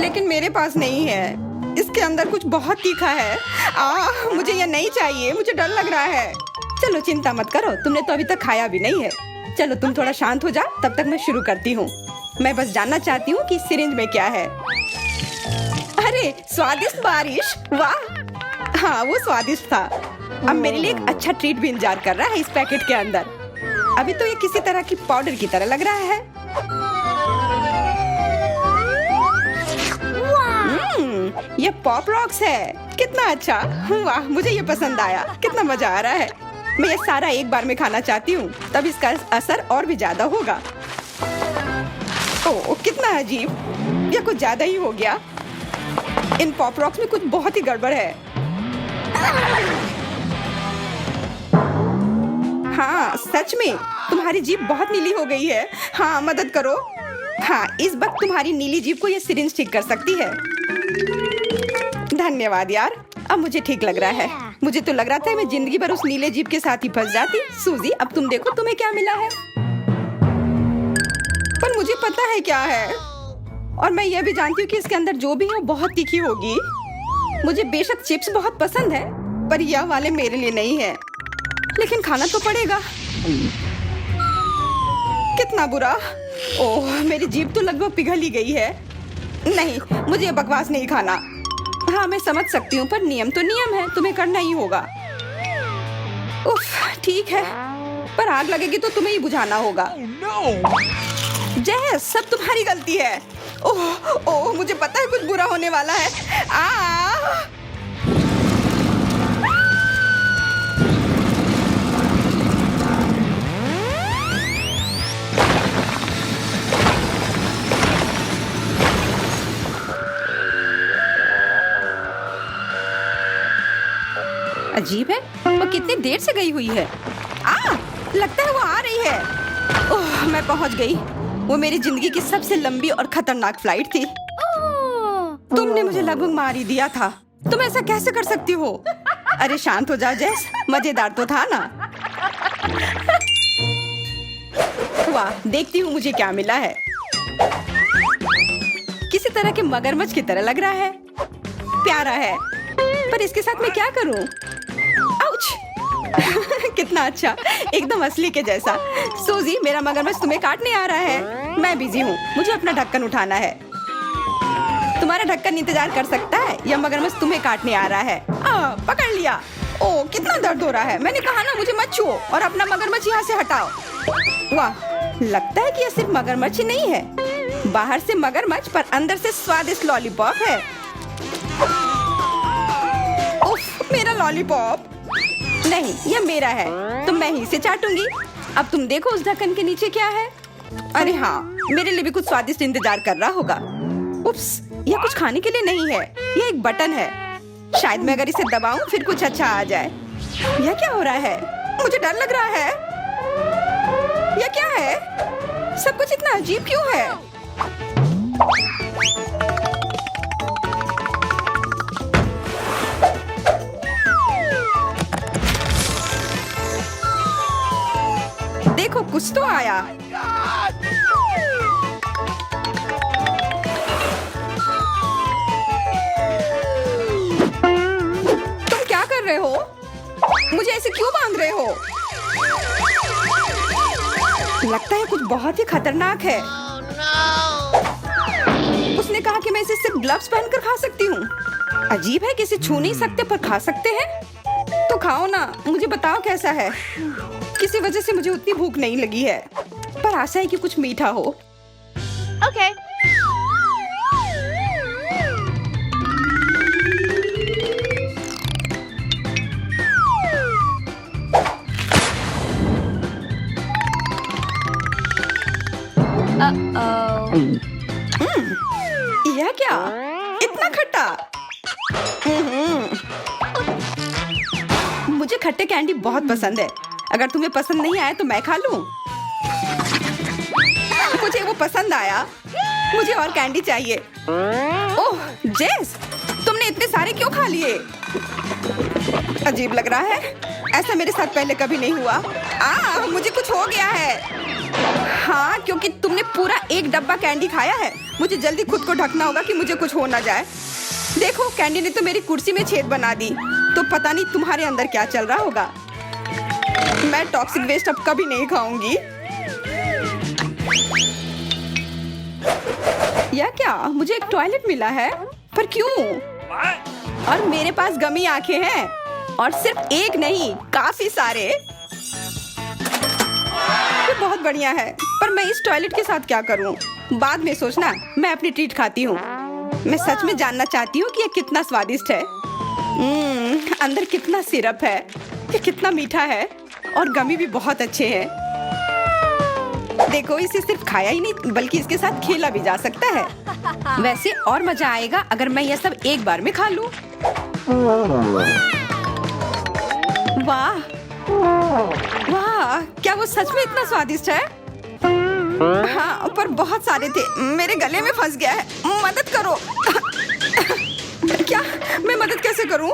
लेकिन मेरे पास नहीं है। इसके अंदर कुछ बहुत तीखा है। मुझे ये नहीं चाहिए, मुझे डर लग रहा है। चलो चिंता मत करो, तुमने तो अभी तक खाया भी नहीं है। चलो तुम थोड़ा शांत हो जाओ, तब तक मैं शुरू करती हूँ। मैं बस जानना चाहती हूँ कि इस सिरिंज में क्या है। अरे स्वादिष्ट बारिश, वाह! हाँ वो स्वादिष्ट था। अब मेरे लिए एक अच्छा ट्रीट भी इंतजार कर रहा है इस पैकेट के अंदर। अभी तो ये किसी तरह की पाउडर की तरह लग रहा है। ये पॉप रॉक्स है। कितना अच्छा, वाह मुझे ये पसंद आया। कितना मजा आ रहा है। मैं ये सारा एक बार में खाना चाहती हूँ, तब इसका असर और भी ज्यादा होगा। ओह कितना अजीब, ये कुछ ज्यादा ही हो गया। इन पॉप रॉक्स में कुछ बहुत ही गड़बड़ है। हाँ सच में तुम्हारी जीभ बहुत नीली हो गई है। हाँ मदद करो। हाँ इस वक्त तुम्हारी नीली जीभ को ये सिरिंज ठीक कर सकती है। धन्यवाद यार, अब मुझे ठीक लग रहा है। मुझे तो लग रहा था मैं जिंदगी भर उस नीले जीभ के साथ ही फंस जाती। सूजी अब तुम देखो तुम्हें क्या मिला है। पर मुझे पता है क्या है, और मैं ये भी जानती हूँ कि इसके अंदर जो भी है वो बहुत तीखी होगी। मुझे बेशक चिप्स बहुत पसंद है, पर यह वाले मेरे लिए नहीं है। लेकिन खाना तो पड़ेगा। कितना बुरा। ओह मेरी जीभ तो लगभग पिघल ही गई है। नहीं मुझे ये बकवास नहीं खाना। हाँ मैं समझ सकती हूँ, पर नियम तो नियम है, तुम्हें करना ही होगा। उफ ठीक है, पर आग लगेगी तो तुम्हें ही बुझाना होगा। जय सब तुम्हारी गलती है। ओह ओह मुझे पता है कुछ बुरा होने वाला है। अजीब है, वो कितनी देर से गई हुई है। लगता है वो आ रही है। ओह मैं पहुंच गई। वो मेरी जिंदगी की सबसे लंबी और खतरनाक फ्लाइट थी। तुमने मुझे लगभग मार ही दिया था। तुम ऐसा कैसे कर सकती हो? अरे शांत हो जा जेस, मजेदार तो था ना। वाह देखती हूँ मुझे क्या मिला है। किसी तरह के मगरमच्छ की तरह लग रहा है। प्यारा है, पर इसके साथ मैं क्या करूं? आउच! कितना अच्छा, एकदम असली के जैसा। सूजी मेरा मगरमच्छ तुम्हें काटने आ रहा है। मैं बिजी हूँ, मुझे अपना ढक्कन उठाना है। तुम्हारा ढक्कन इंतजार कर सकता है, यह मगरमच्छ तुम्हें काटने आ रहा है। पकड़ लिया। ओह कितना दर्द हो रहा है। मैंने कहा ना मुझे मत छुओ और अपना मगरमच्छ यहाँ से हटाओ। वाह लगता है कि यह सिर्फ मगरमच्छ ही नहीं है। बाहर से मगरमच्छ पर अंदर से स्वादिष्ट लॉलीपॉप है। उफ मेरा लॉलीपॉप। नहीं यह मेरा है, तो मैं ही इसे चाटूंगी। अब तुम देखो उस ढक्कन के नीचे क्या है। अरे हाँ मेरे लिए भी कुछ स्वादिष्ट इंतजार कर रहा होगा। उप्स यह कुछ खाने के लिए नहीं है, यह एक बटन है। शायद मैं अगर इसे दबाऊं फिर कुछ अच्छा आ जाए। यह क्या हो रहा है? मुझे डर लग रहा है। यह क्या है? सब कुछ इतना अजीब क्यों है? देखो कुछ तो आया। तुम क्या कर रहे हो? मुझे ऐसे क्यों बांध रहे हो? लगता है कुछ बहुत ही खतरनाक है। उसने कहा कि मैं इसे सिर्फ ग्लव्स पहनकर खा सकती हूँ। अजीब है कि इसे छू नहीं सकते पर खा सकते हैं। तो खाओ ना, मुझे बताओ कैसा है। किसी वजह से मुझे उतनी भूख नहीं लगी है, पर आशा है कि कुछ मीठा हो। ओके। यह क्या? इतना खट्टा? मुझे खट्टे कैंडी बहुत पसंद है। अगर तुम्हें पसंद नहीं आया तो मैं खा लूं। मुझे वो पसंद आया। मुझे और कैंडी चाहिए। ओह जेस, तुमने इतने सारे क्यों खा लिए? अजीब लग रहा है, ऐसा मेरे साथ पहले कभी नहीं हुआ। मुझे कुछ हो गया है। हाँ, क्योंकि तुमने पूरा एक डब्बा कैंडी खाया है। मुझे जल्दी खुद को ढकना होगा कि मुझे कुछ हो ना जाए। देखो, कैंडी ने तो मेरी कुर्सी में छेद बना दी, तो पता नहीं तुम्हारे अंदर क्या चल रहा होगा। मैं टॉक्सिक वेस्ट अब कभी नहीं खाऊंगी। या क्या, मुझे एक टॉयलेट मिला है, पर क्यों? और मेरे पास गमी आंखें हैं, और सिर्फ एक नहीं, काफी सारे। ये बहुत बढ़िया है, पर मैं इस टॉयलेट के साथ क्या करूं? बाद में सोचना, मैं अपनी ट्रीट खाती हूँ। मैं सच में जानना चाहती हूँ कि ये कितना स्वादिष्ट है। अंदर कितना सिरप है, ये कितना मीठा है, और गमी भी बहुत अच्छे हैं। देखो, इसे सिर्फ खाया ही नहीं, बल्कि इसके साथ खेला भी जा सकता है। वैसे और मजा आएगा अगर मैं यह सब एक बार में खा लूं। वाह वाह, क्या वो सच में इतना स्वादिष्ट है? हाँ, पर बहुत सारे थे, मेरे गले में फंस गया है। मदद करो। क्या, मैं मदद कैसे करूं?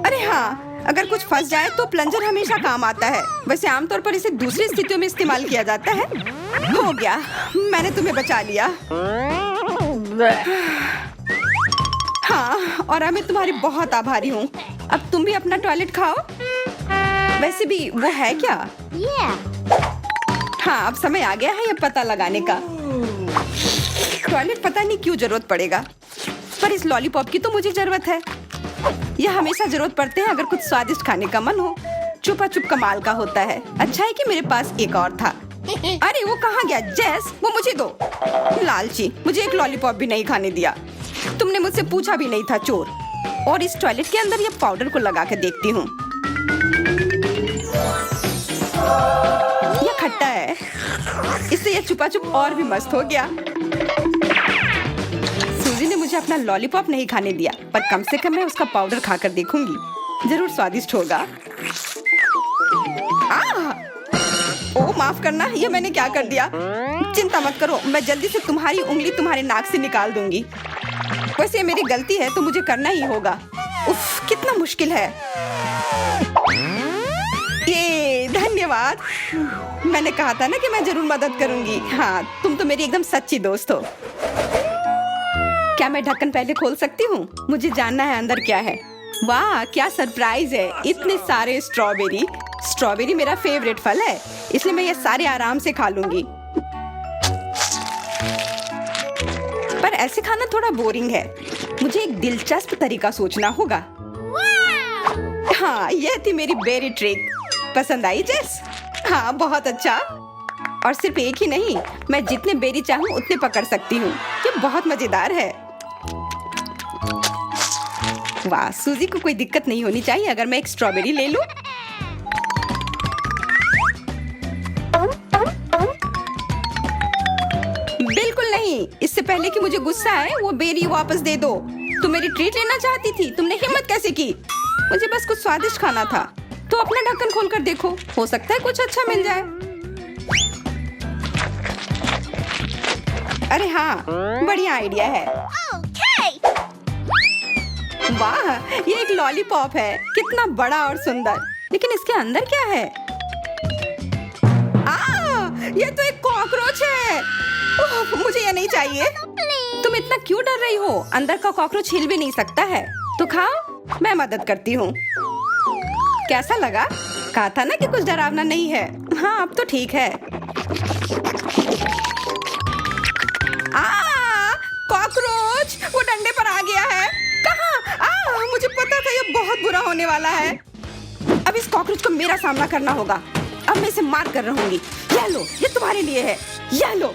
अरे हाँ, अगर कुछ फंस जाए तो प्लंजर हमेशा काम आता है। वैसे आमतौर पर इसे दूसरी स्थितियों में इस्तेमाल किया जाता है। हो गया, मैंने तुम्हें बचा लिया। हाँ, और मैं तुम्हारी बहुत आभारी हूँ। अब तुम भी अपना टॉयलेट खाओ। वैसे भी वो है क्या? हाँ, अब समय आ गया है ये पता लगाने का। टॉयलेट पता नहीं क्यों जरूरत पड़ेगा, पर इस लॉलीपॉप की तो मुझे जरूरत है। यह हमेशा जरूरत पड़ते हैं अगर कुछ स्वादिष्ट खाने का मन हो। छुपा छुप कमाल का होता है। अच्छा है कि मेरे पास एक और था। अरे वो कहाँ गया? जेस, वो मुझे दो। लालची, मुझे एक लॉलीपॉप भी नहीं खाने दिया। तुमने मुझसे पूछा भी नहीं था, चोर। और इस टॉयलेट के अंदर ये पाउडर को लगा के देखती हूँ। यह खट्टा है, इससे यह छुपा छुप और भी मस्त हो गया। सूजी ने मुझे अपना लॉलीपॉप नहीं खाने दिया, पर कम से कम मैं उसका पाउडर खाकर देखूंगी। जरूर स्वादिष्ट होगा। ओ माफ करना, ये मैंने क्या कर दिया? चिंता मत करो, मैं जल्दी से तुम्हारी उंगली तुम्हारे नाक से निकाल दूंगी। वैसे ये मेरी गलती है तो मुझे करना ही होगा। उफ, कितना मुश्किल है। ये धन्यवाद। मैंने कहा था ना कि मैं जरूर मदद करूंगी। हाँ, तुम तो मेरी एकदम सच्ची दोस्त हो। क्या मैं ढक्कन पहले खोल सकती हूँ? मुझे जानना है अंदर क्या है। वाह, क्या सरप्राइज है! इतने सारे स्ट्रॉबेरी। स्ट्रॉबेरी मेरा फेवरेट फल है, इसलिए मैं ये सारे आराम से खा लूंगी। पर ऐसे खाना थोड़ा बोरिंग है। मुझे एक दिलचस्प तरीका सोचना होगा। हाँ, यह थी मेरी बेरी ट्रिक। पसंद आई जेस? हाँ, बहुत अच्छा। और सिर्फ एक ही नहीं, मैं जितने बेरी चाहूँ उतने पकड़ सकती हूँ। ये बहुत मजेदार है। वाह, सूजी को कोई दिक्कत नहीं होनी चाहिए अगर मैं एक स्ट्रॉबेरी ले लूं। बिल्कुल नहीं, इससे पहले कि मुझे गुस्सा आए वो बेरी वापस दे दो। तुम मेरी ट्रीट लेना चाहती थी, तुमने हिम्मत कैसे की? मुझे बस कुछ स्वादिष्ट खाना था। तो अपना ढक्कन खोलकर देखो, हो सकता है कुछ अच्छा मिल जाए। अरे हाँ, बढ़िया आइडिया है। वाह, ये एक लॉलीपॉप है। कितना बड़ा और सुंदर। लेकिन इसके अंदर क्या है? ये तो एक कॉकरोच है। मुझे ये नहीं चाहिए। तुम इतना क्यों डर रही हो? अंदर का कॉकरोच हिल भी नहीं सकता है। तो खाओ, मैं मदद करती हूँ। कैसा लगा? कहा था ना कि कुछ डरावना नहीं है। हाँ, अब तो ठीक है। कॉकरोच, वो डंडे पर आ गया है। कहाँ? मुझे पता था ये बहुत बुरा होने वाला है। अब इस कॉकरोच को मेरा सामना करना होगा। अब मैं इसे मार कर रहूंगी। ये लो, ये तुम्हारे लिए है। ये लो।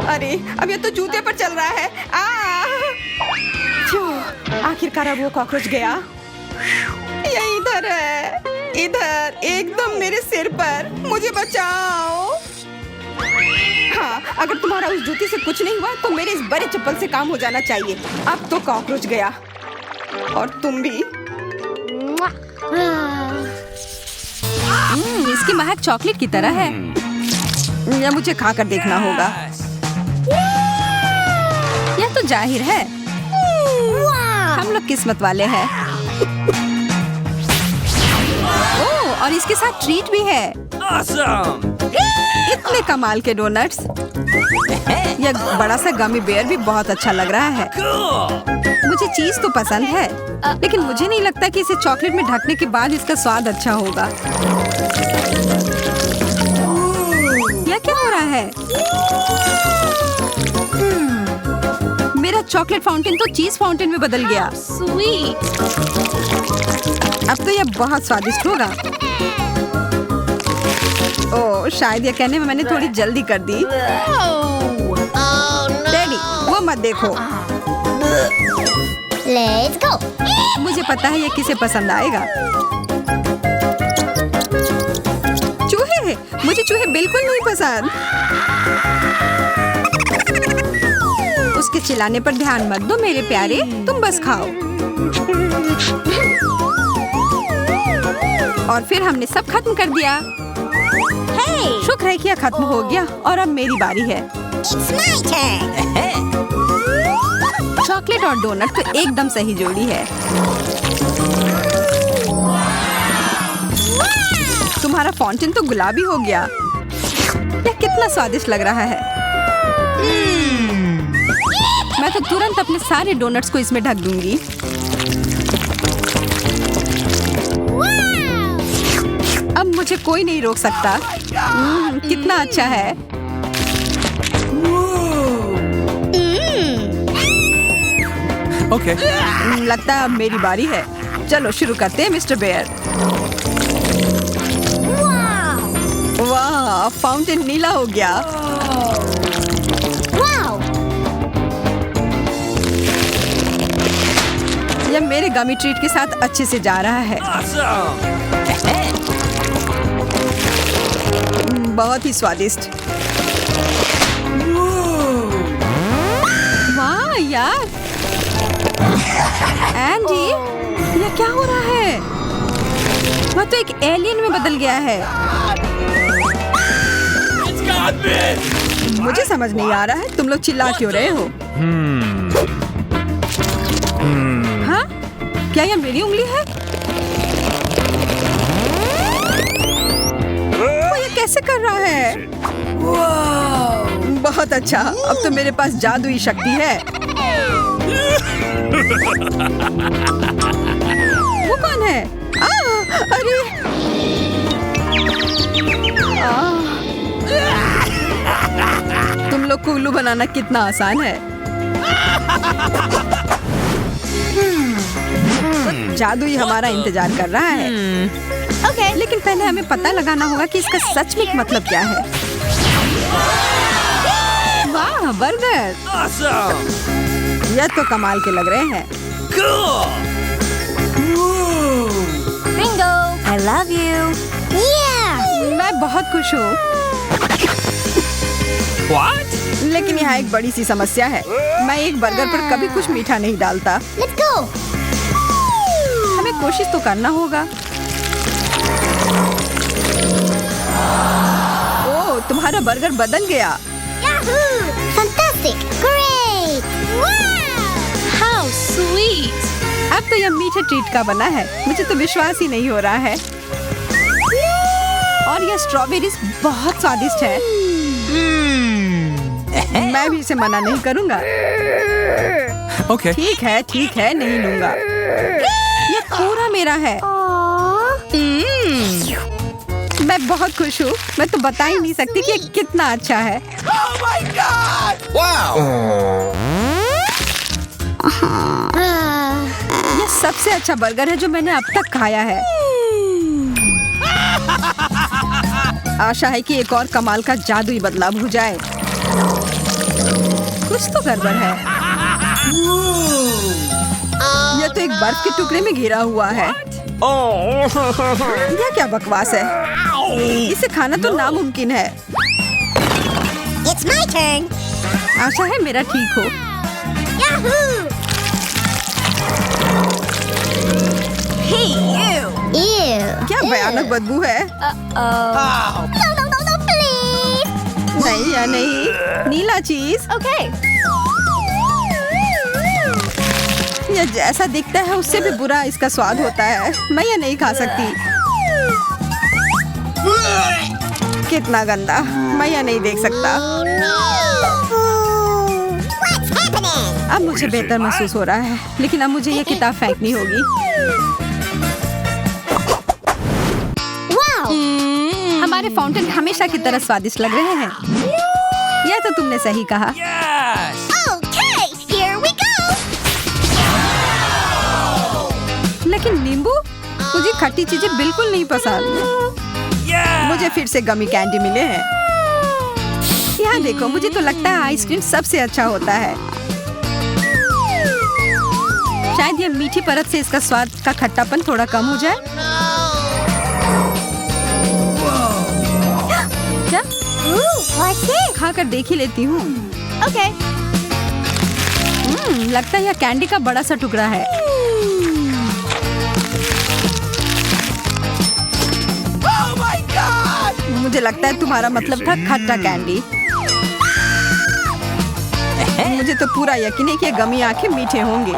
अरे, अब ये तो जूते पर चल रहा है। आखिरकार अब वो कॉकरोच गया। ये इधर है, इधर, एकदम मेरे सिर पर। मुझे बचाओ। हाँ, अगर तुम्हारा उस जूती से कुछ नहीं हुआ तो मेरे इस बड़े चप्पल से काम हो जाना चाहिए। अब तो कॉकरोच गया, और तुम भी। इसकी महक चॉकलेट की तरह है। यह मुझे खाकर देखना होगा। यह तो जाहिर है। हम लोग किस्मत वाले हैं। ओह, और इसके साथ ट्रीट भी है। Awesome! इतने कमाल के डोनट्स। यह बड़ा सा गमी बेयर भी बहुत अच्छा लग रहा है। Cool! मुझे चीज तो पसंद है, लेकिन मुझे नहीं लगता कि इसे चॉकलेट में ढकने के बाद इसका स्वाद अच्छा होगा। यह क्या हो रहा है? मेरा चॉकलेट फाउंटेन तो चीज फाउंटेन में बदल गया। Sweet. अब तो यह बहुत स्वादिष्ट होगा। ओह, शायद यह कहने में मैंने थोड़ी जल्दी कर दी। डैडी, वो मत देखो। Let's go. मुझे पता है ये किसे पसंद आएगा। चूहे, मुझे चूहे बिल्कुल नहीं पसंद। उसके चिल्लाने पर ध्यान मत दो मेरे प्यारे, तुम बस खाओ। और फिर हमने सब खत्म कर दिया। Hey, शुक्र है कि यह खत्म हो गया और अब मेरी बारी है। it's my turn. चॉकलेट और डोनट तो एकदम सही जोड़ी है। तुम्हारा फाउंटेन तो गुलाबी हो गया। यह कितना स्वादिष्ट लग रहा है। मैं तो तुरंत अपने सारे डोनट्स को इसमें ढक दूंगी। अब मुझे कोई नहीं रोक सकता। कितना अच्छा है। Okay. लगता है अब मेरी बारी है। चलो शुरू करते हैं मिस्टर बेयर। वाह, फाउंटेन नीला हो गया। Wow. यह मेरे गमी ट्रीट के साथ अच्छे से जा रहा है। Awesome! बहुत ही स्वादिष्ट। वाह यार, एंडी, यह क्या हो रहा है? वह तो एक एलियन में बदल गया है। It's got me! मुझे समझ नहीं आ रहा है तुम लोग चिल्ला क्यों रहे हो? हाँ? क्या यह मेरी उंगली है? वो ये कैसे कर रहा है? बहुत अच्छा, अब तो मेरे पास जादुई शक्ति है। वो कौन है? अरे! तुम लोग को उल्लू बनाना कितना आसान है। जादू ही हमारा इंतजार कर रहा है। Okay. लेकिन पहले हमें पता लगाना होगा कि इसका सच में मतलब क्या है। वाह, बर्गर! Awesome! यह तो कमाल के लग रहे हैं। Cool! Bingo. I love you. Yeah. मैं बहुत खुश हूँ। What? लेकिन यहाँ एक बड़ी सी समस्या है। मैं एक बर्गर पर कभी कुछ मीठा नहीं डालता। Let's go. हमें कोशिश तो करना होगा। ओह, तुम्हारा बर्गर बदल गया। Yahoo! Fantastic. Great. Wow. How sweet. अब तो यह मीठे ट्रीट का बना है। मुझे तो विश्वास ही नहीं हो रहा है। और यह स्ट्रॉबेरीज बहुत स्वादिष्ट है। मैं भी इसे मना नहीं करूँगा। Okay. ठीक है, नहीं लूँगा। यह पूरा मेरा है। मैं बहुत खुश हूँ। मैं तो बता ही नहीं सकती कि ये कितना अच्छा है। Oh my God! Wow! यह सबसे अच्छा बर्गर है जो मैंने अब तक खाया है। आशा है कि एक और कमाल का जादुई बदलाव हो जाए। कुछ तो गड़बड़ है। यह तो एक बर्फ के टुकड़े में घिरा हुआ है। यह क्या बकवास है? इसे खाना तो नामुमकिन है। It's my turn. आशा है मेरा ठीक हो। Yahoo! Hey you. Ew. क्या भयानक बदबू है। No, no, please. नहीं या नहीं, नीला चीज। Okay. ये जैसा दिखता है उससे भी बुरा इसका स्वाद होता है। मैं ये नहीं खा सकती। कितना गंदा, मैं ये नहीं देख सकता। अब मुझे बेहतर महसूस हो रहा है, लेकिन अब मुझे ये किताब फेंकनी होगी। हमारे फाउंटेन हमेशा की तरह स्वादिष्ट लग रहे हैं। यह तो तुमने सही कहा। Yes! Okay, here we go. लेकिन नींबू, मुझे खट्टी चीजें बिल्कुल नहीं पसंद। Yeah! मुझे फिर से गमी कैंडी मिले हैं। यहाँ देखो, मुझे तो लगता है आइसक्रीम सबसे अच्छा होता है। शायद ये मीठी परत से इसका स्वाद का खट्टापन थोड़ा कम हो जाए। क्या? What's this? खाकर देख ही लेती हूँ। Okay. लगता है यह कैंडी का बड़ा सा टुकड़ा है। Oh my God! मुझे लगता है तुम्हारा मतलब था खट्टा कैंडी। मुझे तो पूरा यकीन है कि ये गमी आंखें मीठे होंगे।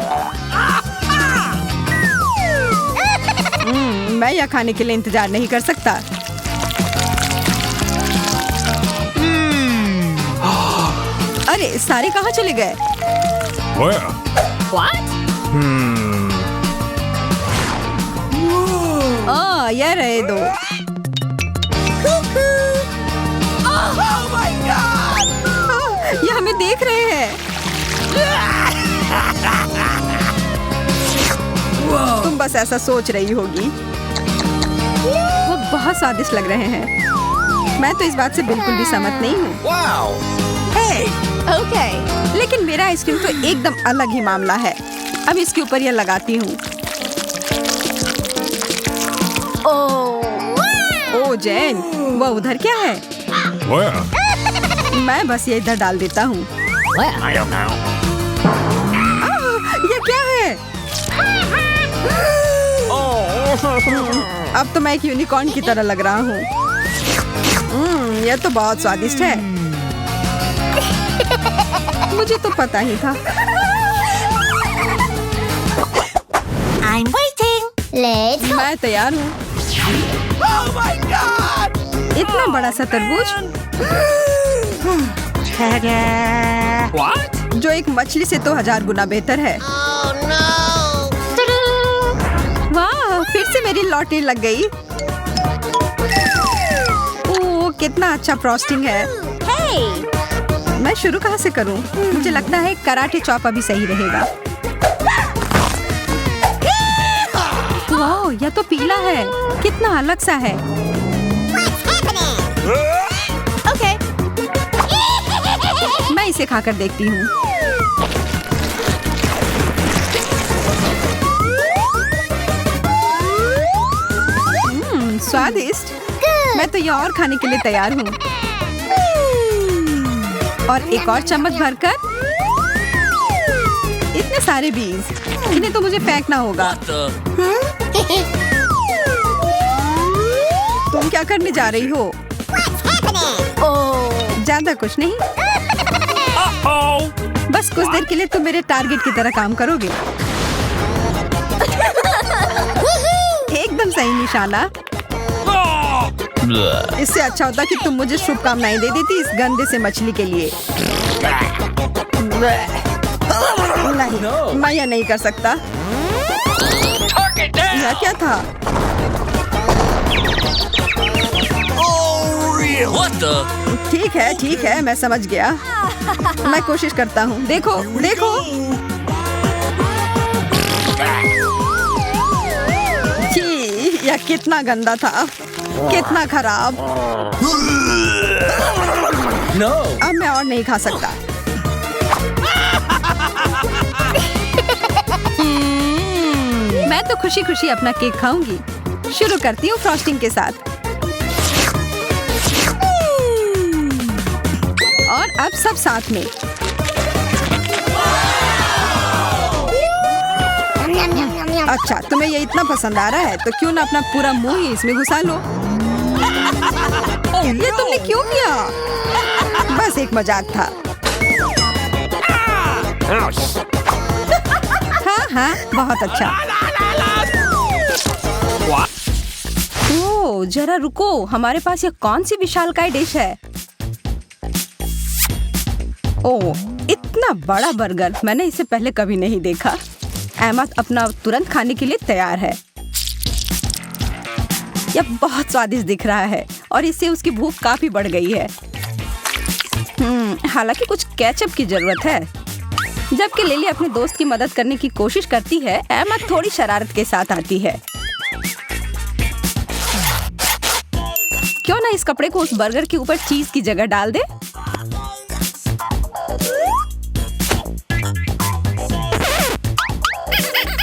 मैं यह खाने के लिए इंतजार नहीं कर सकता। अरे सारे कहाँ चले गए? Where? यह रहे दो। Oh my God! ये हमें देख रहे हैं। तुम बस ऐसा सोच रही होगी। वो बहुत स्वादिष्ट लग रहे हैं। मैं तो इस बात से बिल्कुल भी सहमत नहीं हूँ। Wow! Hey! Okay. लेकिन मेरा आइसक्रीम तो एकदम अलग ही मामला है। अब इसके ऊपर यह लगाती हूँ। ओ जैन, वो उधर क्या है? Where? मैं बस ये इधर डाल देता हूँ। I don't know. ये क्या है? अब तो मैं एक यूनिकॉर्न की तरह लग रहा हूँ। यह तो बहुत स्वादिष्ट है। मुझे तो पता ही था। I'm waiting. Let's go. मैं तैयार हूँ। Oh my God! इतना बड़ा सा तरबूज What? जो एक मछली से तो 1000 गुना बेहतर है। Oh no. वाह, फिर से मेरी लॉटरी लग गई। ओह, कितना अच्छा फ्रॉस्टिंग है। Hey. मैं शुरू कहाँ से करूँ? मुझे लगता है कराटे चॉप अभी सही रहेगा। वाह, यह तो पीला है। कितना अलग सा है। What's happening? Okay. मैं इसे खाकर देखती हूँ। स्वादिष्ट। मैं तो ये और खाने के लिए तैयार हूँ। और एक और चम्मच भरकर। इतने सारे बीज, इन्हें तो मुझे फेंकना होगा। तुम क्या करने जा रही हो? What's happening? ज्यादा कुछ नहीं, Uh-oh! बस कुछ देर के लिए तुम मेरे टारगेट की तरह काम करोगे। एकदम सही निशाना। Oh! इससे अच्छा होता कि तुम मुझे शुभकामनाएं दे देती इस गंदे से मछली के लिए। नहीं, मैं यह नहीं कर सकता। Target down! यह क्या था? Oh, real! What the? ठीक है, मैं समझ गया। मैं कोशिश करता हूँ। देखो, देखो। छी, यह कितना गंदा था, कितना खराब। No! अब मैं और नहीं खा सकता। मैं तो खुशी खुशी अपना केक खाऊंगी। शुरू करती हूँ फ्रॉस्टिंग के साथ। और अब सब साथ में। अच्छा, तुम्हें ये इतना पसंद आ रहा है तो क्यों ना अपना पूरा मुंह ही इसमें घुसा लो। ये तुमने क्यों किया? बस एक मजाक था। Ouch! हाँ, बहुत अच्छा। ओह, जरा रुको, हमारे पास ये कौन सी विशालकाय डिश है? ओह, इतना बड़ा बर्गर, मैंने इसे पहले कभी नहीं देखा। एमा अपना तुरंत खाने के लिए तैयार है। यह बहुत स्वादिष्ट दिख रहा है और इससे उसकी भूख काफी बढ़ गई है। हालांकि कुछ केचप की जरूरत है। जबकि लिली अपने दोस्त की मदद करने की कोशिश करती है, एमा थोड़ी शरारत के साथ आती है। क्यों ना इस कपड़े को उस बर्गर के ऊपर चीज की जगह डाल दे?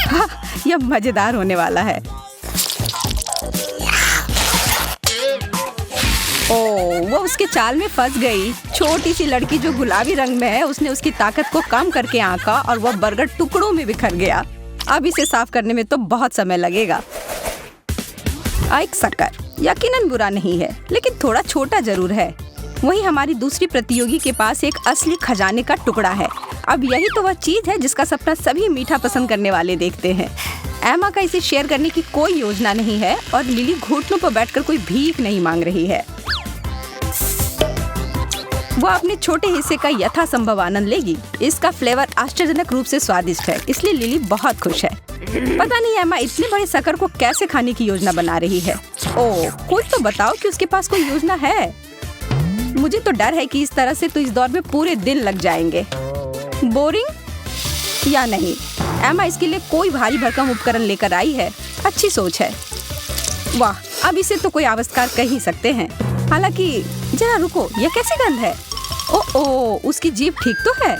हाँ, यह मजेदार होने वाला है। ओह, वो उसके चाल में फंस गई। छोटी सी लड़की जो गुलाबी रंग में है, उसने उसकी ताकत को कम करके आंका और वह बर्गर टुकड़ों में बिखर गया। अब इसे साफ करने में तो बहुत समय लगेगा। एक शक्कर यकीनन बुरा नहीं है, लेकिन थोड़ा छोटा जरूर है। वहीं हमारी दूसरी प्रतियोगी के पास एक असली खजाने का टुकड़ा है। अब यही तो वह चीज है जिसका सपना सभी मीठा पसंद करने वाले देखते हैं। एमा का इसे शेयर करने की कोई योजना नहीं है और लिली घुटनों पर बैठकर कोई भीख नहीं मांग रही है। वो अपने छोटे हिस्से का यथासंभव आनंद लेगी। इसका फ्लेवर आश्चर्यजनक रूप से स्वादिष्ट है, इसलिए लिली बहुत खुश है। पता नहीं एमा इतने बड़े शक्कर को कैसे खाने की योजना बना रही है। ओह, कुछ तो बताओ कि उसके पास कोई योजना है। मुझे तो डर है कि इस तरह से तो इस दौर में पूरे दिन लग जाएंगे। बोरिंग या नहीं, एमा इसके लिए कोई भारी भरकम उपकरण लेकर आई है। अच्छी सोच है। वाह, अब इसे तो कोई आविष्कार कह ही सकते हैं। हालांकि जरा रुको, यह कैसी गंध है? ओह, उसकी जीभ ठीक तो है।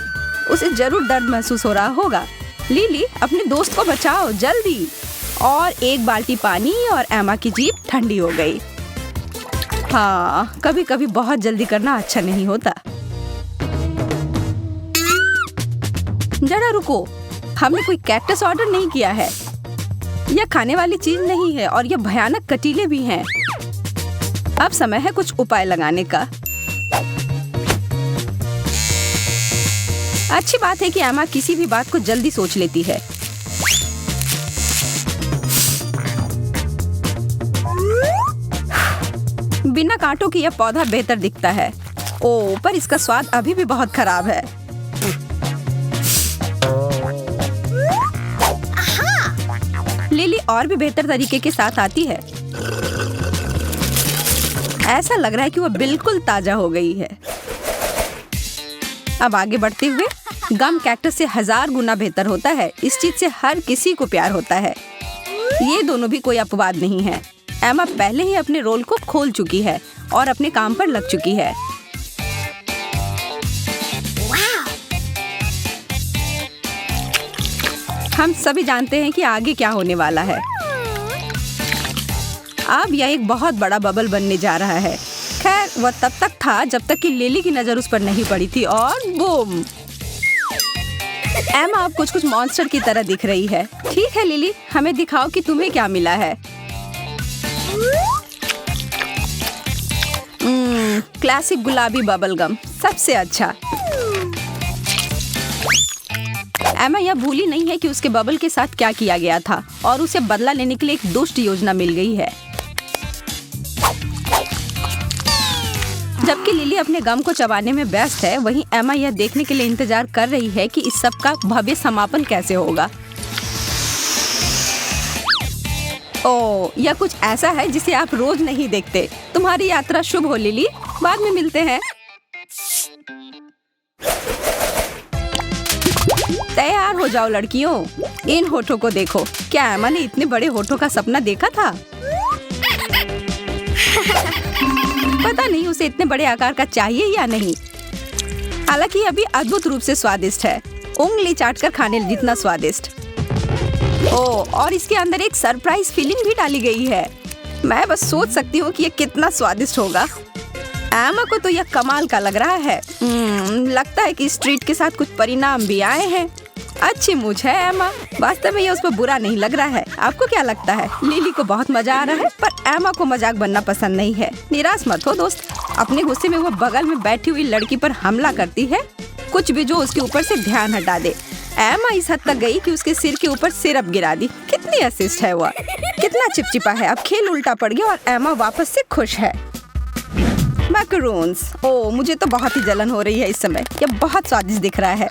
उसे जरूर दर्द महसूस हो रहा होगा। लिली, अपने दोस्त को बचाओ जल्दी। और एक बाल्टी पानी और एमा की जीभ ठंडी हो गई। हाँ, कभी कभी बहुत जल्दी करना अच्छा नहीं होता। जरा रुको, हमने कोई कैक्टस ऑर्डर नहीं किया है। यह खाने वाली चीज नहीं है और यह भयानक कटीले भी हैं। अब समय है कुछ उपाय लगाने का। अच्छी बात है कि एमा किसी भी बात को जल्दी सोच लेती है। बिना कांटों के यह पौधा बेहतर दिखता है। ओह, पर इसका स्वाद अभी भी बहुत खराब है। लिली और भी बेहतर तरीके के साथ आती है। ऐसा लग रहा है कि वह बिल्कुल ताजा हो गई है। अब आगे बढ़ते हुए, गम कैक्टस से 1000 गुना बेहतर होता है। इस चीज से हर किसी को प्यार होता है। ये दोनों भी कोई अपवाद नहीं है। एमा पहले ही अपने रोल को खोल चुकी है और अपने काम पर लग चुकी है। हम सभी जानते हैं कि आगे क्या होने वाला है। अब यह एक बहुत बड़ा बबल बनने जा रहा है। खैर, वह तब तक था जब तक कि लिली की नजर उस पर नहीं पड़ी थी और बूम! एमा अब कुछ मॉन्स्टर की तरह दिख रही है। ठीक है लिली, हमें दिखाओ कि तुम्हें क्या मिला है। क्लासिक गुलाबी बबल गम, सबसे अच्छा। एमा यह भूली नहीं है कि उसके बबल के साथ क्या किया गया था और उसे बदला लेने के लिए एक दुष्ट योजना मिल गई है। जबकि लिली अपने गम को चबाने में व्यस्त है, वहीं एमा यह देखने के लिए इंतजार कर रही है कि इस सब का भव्य समापन कैसे होगा। ओह, यह कुछ ऐसा है जिसे आप रोज नहीं देखते। तुम्हारी यात्रा शुभ हो लिली, बाद में मिलते हैं। तैयार हो जाओ लड़कियों, इन होठों को देखो। क्या एमा ने इतने बड़े होठों का सपना देखा था? पता नहीं उसे इतने बड़े आकार का चाहिए या नहीं। हालांकि ये अभी अद्भुत रूप से स्वादिष्ट है, उंगली चाटकर खाने जितना स्वादिष्ट। ओह, और इसके अंदर एक सरप्राइज फीलिंग भी डाली गई है। मैं बस सोच सकती हूँ कि ये कितना स्वादिष्ट होगा। एमा को तो यह कमाल का लग रहा है। लगता है कि स्ट्रीट के साथ कुछ परिणाम भी आए हैं। अच्छी मूंछ है एमा, वास्तव में ये उस पर बुरा नहीं लग रहा है। आपको क्या लगता है? लिली को बहुत मजा आ रहा है, पर एमा को मजाक बनना पसंद नहीं है। निराश मत हो दोस्त। अपने गुस्से में वो बगल में बैठी हुई लड़की पर हमला करती है, कुछ भी जो उसके ऊपर से ध्यान हटा दे। एमा इस हद तक गई कि उसके सिर के ऊपर सिरप गिरा दी। कितनी असिस्ट है वह, कितना चिपचिपा है। अब खेल उल्टा पड़ गया और एमा वापस से खुश है। मैकरून्स, ओ मुझे तो बहुत ही जलन हो रही है इस समय। यह बहुत स्वादिष्ट दिख रहा है।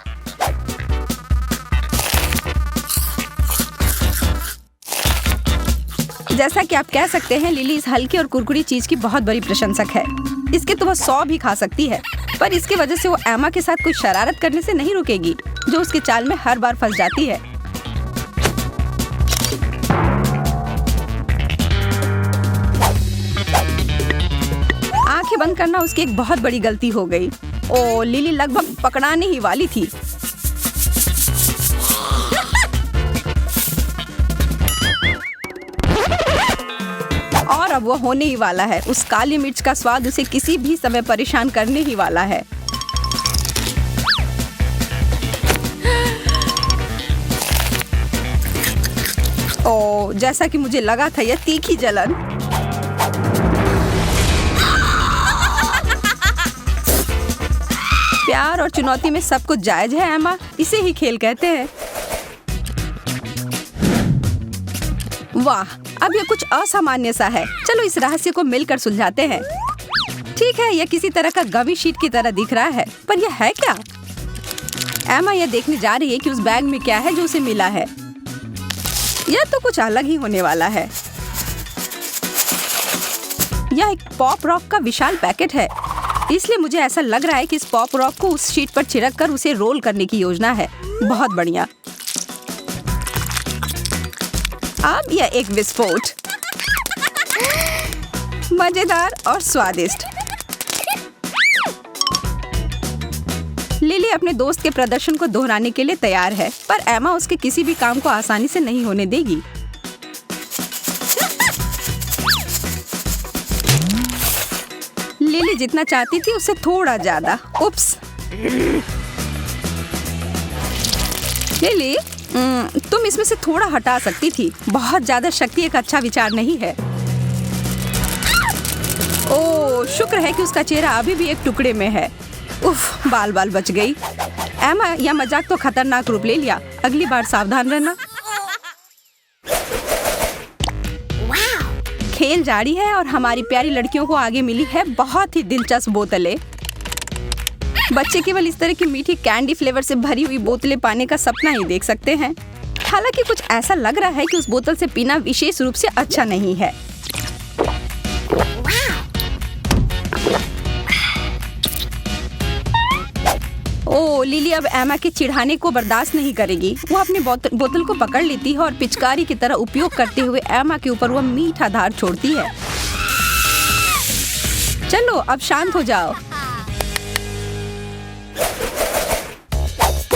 जैसा कि आप कह सकते हैं, लिली इस हल्की और कुरकुरी चीज की बहुत बड़ी प्रशंसक है। इसके तो वह 100 भी खा सकती है, पर इसकी वजह से वो एमा के साथ कोई शरारत करने से नहीं रुकेगी, जो उसके चाल में हर बार फंस जाती है। आंखें बंद करना उसकी एक बहुत बड़ी गलती हो गई। ओ लिली लगभग पकड़ाने ही वाली थी। और अब वो होने ही वाला है। उस काली मिर्च का स्वाद उसे किसी भी समय परेशान करने ही वाला है। ओ जैसा कि मुझे लगा था, यह तीखी जलन। प्यार और चुनौती में सब कुछ जायज है एमा, इसे ही खेल कहते हैं। वाह, अब यह कुछ असामान्य सा है। चलो इस रहस्य को मिलकर सुलझाते हैं। ठीक है, यह किसी तरह का गमी शीट की तरह दिख रहा है, पर यह है क्या? एमा यह देखने जा रही है कि उस बैग में क्या है जो उसे मिला है। यह तो कुछ अलग ही होने वाला है। यह एक पॉप रॉक का विशाल पैकेट है, इसलिए मुझे ऐसा लग रहा है कि इस पॉप रॉक को उस शीट पर छिड़क कर उसे रोल करने की योजना है। बहुत बढ़िया। अब यह एक विस्फोट, मजेदार और स्वादिष्ट। लिली अपने दोस्त के प्रदर्शन को दोहराने के लिए तैयार है, पर एमा उसके किसी भी काम को आसानी से नहीं होने देगी। लिली जितना चाहती थी उससे थोड़ा ज्यादा। उप्स। लिली, तुम इसमें से थोड़ा हटा सकती थी। बहुत ज्यादा शक्ति एक अच्छा विचार नहीं है। ओह, शुक्र है कि उसका चेहरा अभी भी एक टुकड़े में है। उफ, बाल बाल बच गई। एमा, यह मजाक तो खतरनाक रूप ले लिया। अगली बार सावधान रहना। खेल जारी है और हमारी प्यारी लड़कियों को आगे मिली है बहुत ही दिलचस्प बोतलें। बच्चे केवल इस तरह की मीठी कैंडी फ्लेवर से भरी हुई बोतलें पाने का सपना ही देख सकते हैं। हालांकि कुछ ऐसा लग रहा है कि उस बोतल से पीना विशेष रूप से अच्छा नहीं है। ओ लिली अब एमा के चिढ़ाने को बर्दाश्त नहीं करेगी। वो अपनी बोतल को पकड़ लेती है और पिचकारी की तरह उपयोग करते हुए एमा के ऊपर वह मीठा धार छोड़ती है। चलो अब शांत हो जाओ।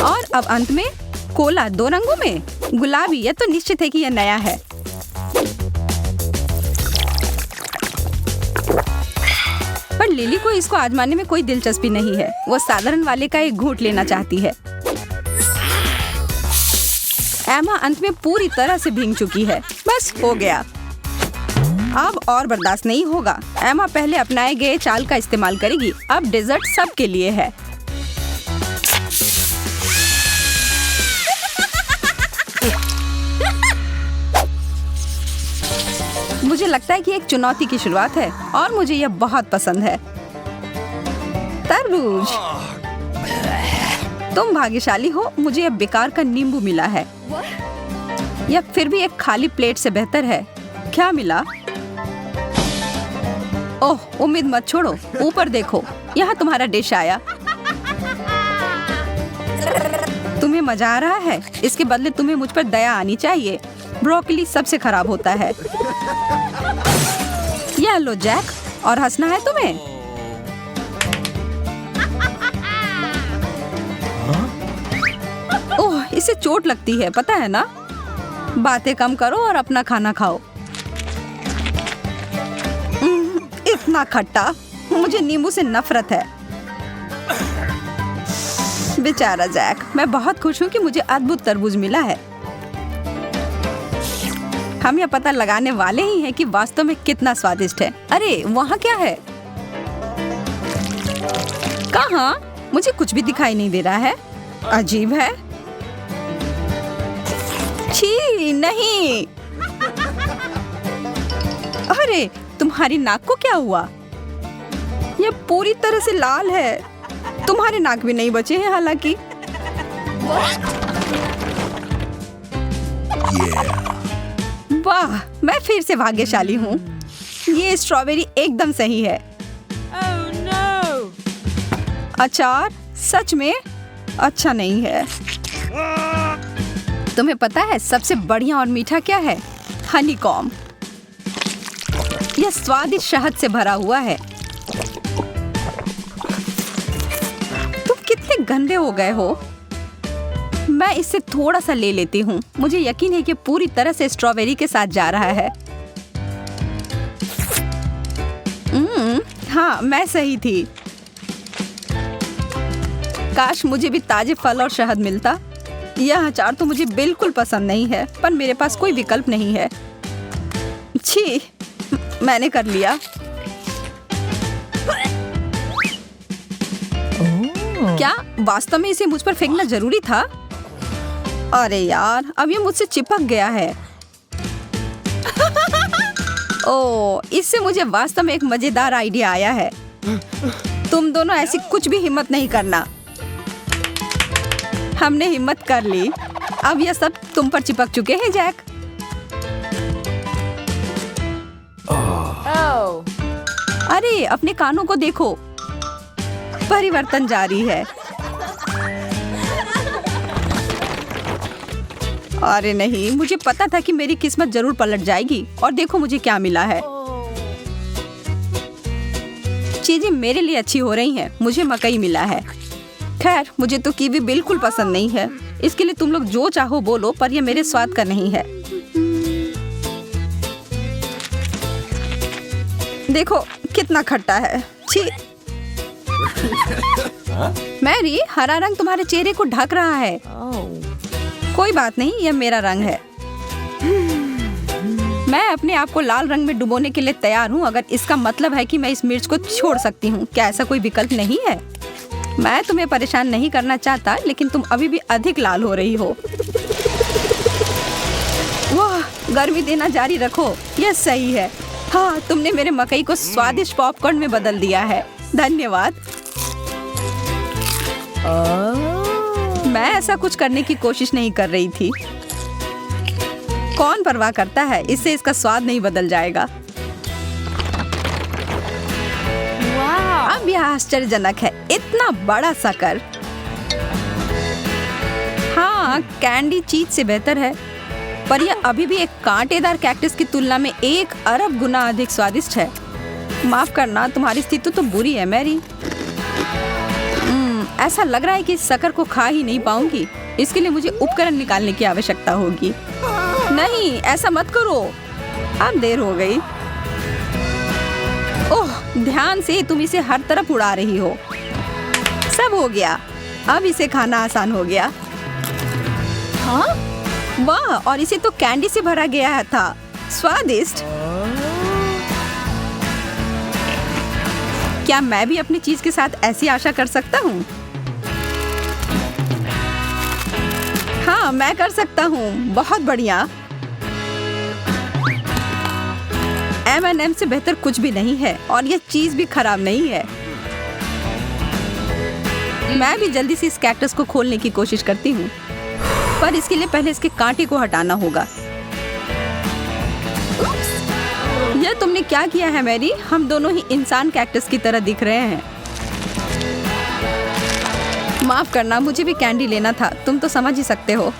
और अब अंत में कोला 2 रंगों में, गुलाबी। यह तो निश्चित है कि यह नया है। पर लिली को इसको आजमाने में कोई दिलचस्पी नहीं है। वो साधारण वाले का एक घूंट लेना चाहती है। एमा अंत में पूरी तरह से भीग चुकी है। बस हो गया, अब और बर्दाश्त नहीं होगा। एमा पहले अपनाए गए चाल का इस्तेमाल करेगी। अब डेजर्ट सबके लिए है। मुझे लगता है कि एक चुनौती की शुरुआत है और मुझे यह बहुत पसंद है। तरबूज, तुम भाग्यशाली हो, मुझे यह बेकार का नींबू मिला है। यह फिर भी एक खाली प्लेट से बेहतर है। क्या मिला? ओह, उम्मीद मत छोड़ो, ऊपर देखो, यहाँ तुम्हारा डिश आया। तुम्हें मजा आ रहा है? इसके बदले तुम्हें मुझ पर दया आनी चाहिए। ब्रोकली सबसे खराब होता है। यह लो जैक, और हंसना है तुम्हें। ओह, इसे चोट लगती है, पता है ना? बातें कम करो और अपना खाना खाओ। इतना खट्टा, मुझे नींबू से नफरत है। बेचारा जैक। मैं बहुत खुश हूँ कि मुझे अद्भुत तरबूज मिला है। हम यह पता लगाने वाले ही हैं कि वास्तव में कितना स्वादिष्ट है। अरे वहाँ क्या है? कहाँ? मुझे कुछ भी दिखाई नहीं दे रहा है। अजीब है। छी नहीं। अरे तुम्हारी नाक को क्या हुआ? यह पूरी तरह से लाल है। तुम्हारे नाक भी नहीं बचे हैं हालांकि। वाह, मैं फिर से भाग्यशाली हूँ। ये स्ट्रॉबेरी एकदम सही है। अचार सच में अच्छा नहीं है। तुम्हें पता है सबसे बढ़िया और मीठा क्या है? हनीकॉम्ब। यह स्वादिष्ट शहद से भरा हुआ है। तुम कितने गंदे हो गए हो। मैं इससे थोड़ा सा ले लेती हूँ। मुझे यकीन है कि पूरी तरह से स्ट्रॉबेरी के साथ जा रहा है। हाँ, मैं सही थी। काश मुझे भी ताजे फल और शहद मिलता। यह अचार तो मुझे बिल्कुल पसंद नहीं है, पर मेरे पास कोई विकल्प नहीं है। छी, मैंने कर लिया। क्या वास्तव में इसे मुझ पर फेंकना जरूरी था? अरे यार, अब ये मुझसे चिपक गया है। ओह, इससे मुझे वास्तव में एक मजेदार आइडिया आया है। तुम दोनों ऐसी कुछ भी हिम्मत नहीं करना। हमने हिम्मत कर ली। अब यह सब तुम पर चिपक चुके हैं, जैक। अरे अपने कानों को देखो, परिवर्तन जारी है। अरे नहीं, मुझे पता था कि मेरी किस्मत जरूर पलट जाएगी और देखो मुझे क्या मिला है। चीजें मेरे लिए अच्छी हो रही हैं। मुझे मकई मिला है। खैर, मुझे तो कीवी बिल्कुल पसंद नहीं है। इसके लिए तुम लोग जो चाहो बोलो, पर यह मेरे स्वाद का नहीं है। देखो कितना खट्टा है। छी। मैरी, हरा रंग तुम्हारे चेहरे को ढक रहा है। कोई बात नहीं, यह मेरा रंग है। मैं अपने आप को लाल रंग में डुबोने के लिए तैयार हूँ, अगर इसका मतलब है कि मैं इस मिर्च को छोड़ सकती हूँ। क्या ऐसा कोई विकल्प नहीं है? मैं तुम्हें परेशान नहीं करना चाहता, लेकिन तुम अभी भी अधिक लाल हो रही हो। वाह, गर्मी देना जारी रखो। यह सही है। हाँ, तुमने मेरे मकई को स्वादिष्ट पॉपकॉर्न में बदल दिया है। धन्यवाद। मैं ऐसा कुछ करने की कोशिश नहीं कर रही थी। कौन परवाह करता है, इससे इसका स्वाद नहीं बदल जाएगा। अब यह आश्चर्यजनक है, इतना बड़ा शक्कर। हाँ, कैंडी चीज से बेहतर है, पर यह अभी भी एक कांटेदार कैक्टस की तुलना में 1 अरब गुना अधिक स्वादिष्ट है। माफ करना, तुम्हारी स्थिति तो बुरी है मैरी। ऐसा लग रहा है कि इस शक्कर को खा ही नहीं पाऊंगी। इसके लिए मुझे उपकरण निकालने की आवश्यकता होगी। नहीं, ऐसा मत करो। अब देर हो गई। ओह, ध्यान से, तुम इसे हर तरफ उड़ा रही हो। सब हो गया। अब इसे खाना आसान हो गया। हाँ? वाह, और इसे तो कैंडी से भरा गया था। स्वादिष्ट। क्या मैं भी अपनी चीज के साथ ऐसी आशा कर सकता हूँ? हाँ, मैं कर सकता हूँ। बहुत बढ़िया। M&M से बेहतर कुछ भी नहीं है, और यह चीज भी खराब नहीं है। मैं भी जल्दी से इस कैक्टस को खोलने की कोशिश करती हूँ, पर इसके लिए पहले इसके कांटे को हटाना होगा। यह तुमने क्या किया है मैरी? हम दोनों ही इंसान कैक्टस की तरह दिख रहे हैं। माफ करना, मुझे भी कैंडी लेना था। तुम तो समझ ही सकते हो।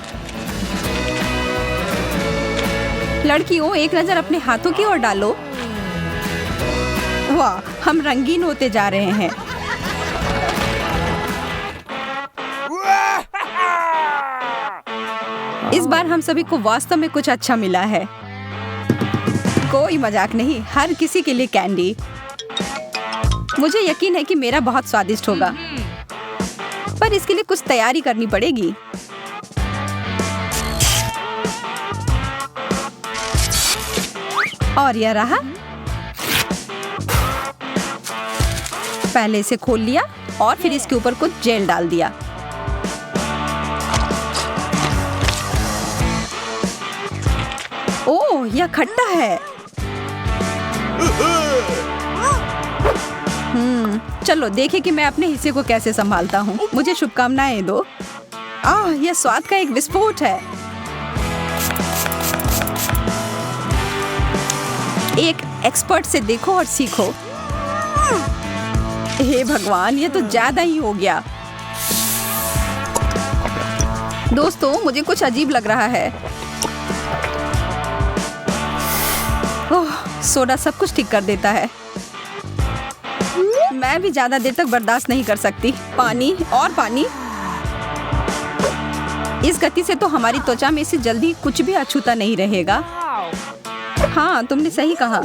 लड़कियों, एक नजर अपने हाथों की ओर डालो। वाह, हम रंगीन होते जा रहे हैं। इस बार हम सभी को वास्तव में कुछ अच्छा मिला है। कोई मजाक नहीं, हर किसी के लिए कैंडी। मुझे यकीन है कि मेरा बहुत स्वादिष्ट होगा, पर इसके लिए कुछ तैयारी करनी पड़ेगी। और यह रहा। पहले इसे खोल लिया और फिर इसके ऊपर कुछ जेल डाल दिया। ओह, यह खट्टा है। चलो देखें कि मैं अपने हिस्से को कैसे संभालता हूँ। मुझे शुभकामनाएं दो। यह स्वाद का एक विस्फोट है। एक एक्सपर्ट से देखो और सीखो। हे भगवान, ये तो ज्यादा ही हो गया। दोस्तों, मुझे कुछ अजीब लग रहा है। ओह, सोडा सब कुछ ठीक कर देता है। मैं भी ज्यादा देर तक बर्दाश्त नहीं कर सकती। पानी और पानी। इस गति से तो हमारी त्वचा में से जल्दी कुछ भी अछूता नहीं रहेगा। हाँ, तुमने सही कहा।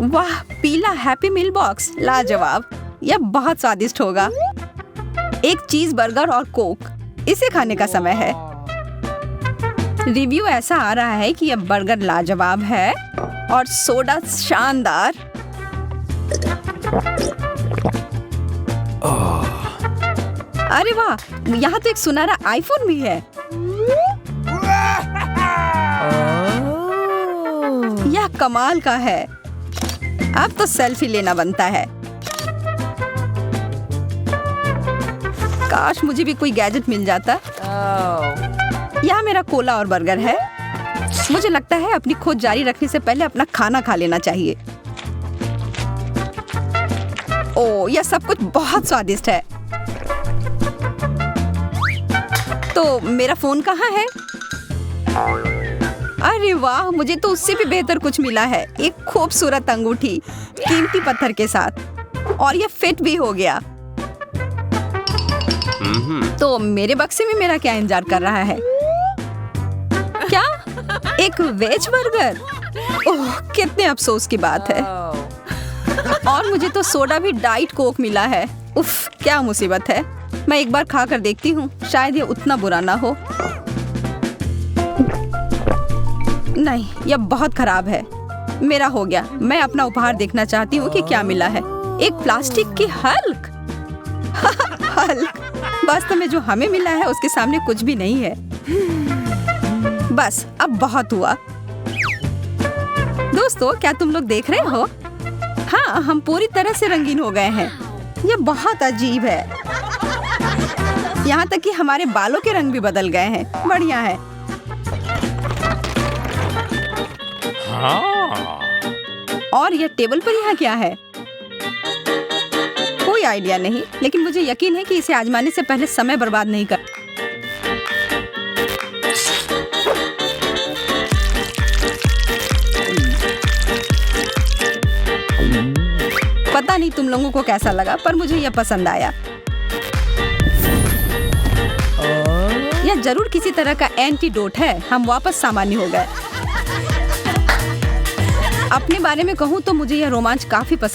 वाह, पीला हैप्पी मील बॉक्स लाजवाब। यह बहुत स्वादिष्ट होगा। एक चीज बर्गर और कोक। इसे खाने का समय है। रिव्यू ऐसा आ रहा है कि यह बर्गर लाजवाब है और सोडा शानदार। अरे वाह, यहाँ तो एक सुनहरा आईफोन भी है। यह कमाल का है। अब तो सेल्फी लेना बनता है। काश मुझे भी कोई गैजेट मिल जाता। यहाँ मेरा कोला और बर्गर है। मुझे लगता है अपनी खोज जारी रखने से पहले अपना खाना खा लेना चाहिए। ओह, यह सब कुछ बहुत स्वादिष्ट है। तो मेरा फोन कहाँ है? अरे वाह, मुझे तो उससे भी बेहतर कुछ मिला है। एक खूबसूरत अंगूठी कीमती पत्थर के साथ, और यह फिट भी हो गया। तो मेरे बक्से में मेरा क्या इंतजार कर रहा है? क्या? एक वेज बर्गर? ओह, कितने अफसोस की बात है। और मुझे तो सोडा भी डाइट कोक मिला है। उफ, क्या मुसीबत है। मैं एक बार खा कर देखती हूँ, शायद ये उतना बुरा ना हो। नहीं, यह बहुत खराब है। मेरा हो गया। मैं अपना उपहार देखना चाहती हूँ कि क्या मिला है। एक प्लास्टिक की हल्क। हल्क। वास्तव में जो हमें मिला है उसके सामने कुछ भी नहीं है। बस, अब बहुत हुआ। दोस्तों, क्या तुम लोग देख रहे हो? हाँ, हम पूरी तरह से रंगीन हो गए हैं। यह बहुत अजीब है। यहाँ तक कि हमारे बालों के रंग भी बदल गए हैं। बढ़िया है। और यह टेबल पर यहाँ क्या है? कोई आइडिया नहीं, लेकिन मुझे यकीन है कि इसे आजमाने से पहले समय बर्बाद नहीं कर। पता नहीं तुम लोगों को कैसा लगा, पर मुझे यह पसंद आया। यह जरूर किसी तरह का एंटीडोट है। हम वापस सामान्य हो गए। अपने बारे में कहूँ तो मुझे यह रोमांच काफी पसंद